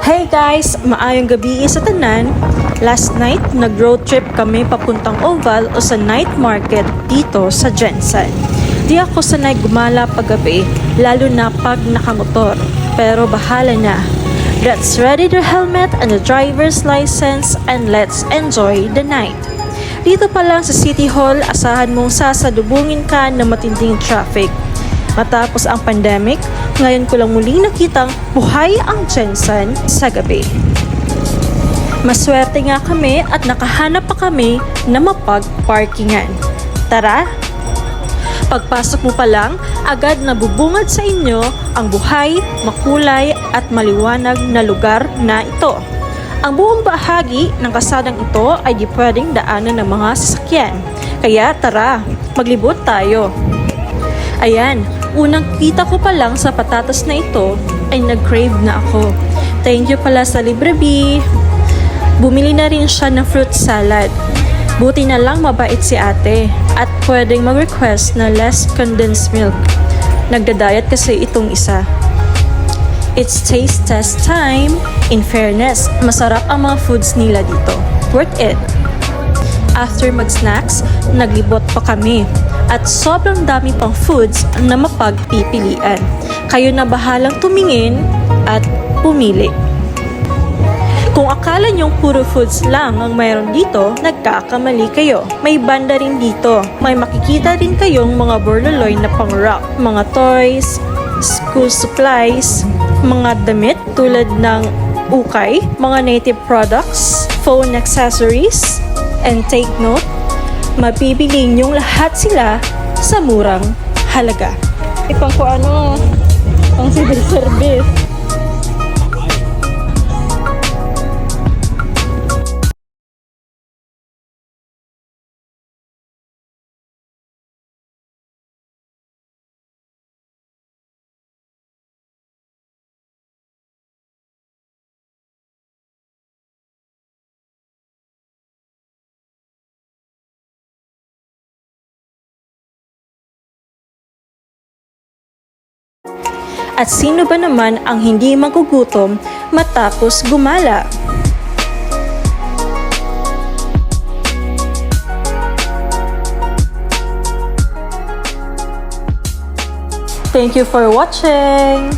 Hey guys! Maayong gabi sa tanan. Last night, nag-road trip kami papuntang Oval o sa night market dito sa Jensen. Di ako sanay gumala paggabi, lalo na pag nakamotor. Pero bahala na. Let's ready the helmet and the driver's license and let's enjoy the night. Dito pa lang sa City Hall, asahan mong sasalubungin ka ng matinding traffic. Matapos ang pandemic, ngayon ko lang muling nakitang buhay ang Jensen sa gabi. Maswerte nga kami at nakahanap pa kami na mapag-parkingan. Tara! Pagpasok mo pa lang, agad nabubungad sa inyo ang buhay, makulay at maliwanag na lugar na ito. Ang buong bahagi ng kasadang ito ay di pwedeng daanan ng mga sasakyan. Kaya tara, maglibot tayo. Ayan, unang kita ko pa lang sa patatas na ito ay nag-crave na ako. Thank you pala sa Libre Bee. Bumili na rin siya ng fruit salad. Buti na lang mabait si ate at pwedeng mag-request na less condensed milk. Nagda-diet kasi itong isa. It's taste test time. In fairness, masarap ang mga foods nila dito. Worth it. After mag-snacks, naglibot pa kami. At sobrang dami pang foods na mapagpipilian. Kayo na bahalang tumingin at pumili. Kung akala nyong puro foods lang ang mayroon dito, nagkakamali kayo. May banda rin dito. May makikita rin kayong mga borloloy na pang-rock, mga toys, school supplies, mga damit tulad ng ukay, mga native products, phone accessories, and take note, mapipili niyong lahat sila sa murang halaga. Ipang ko ano, pang civil service. At sino ba naman ang hindi magugutom matapos gumala? Thank you for watching!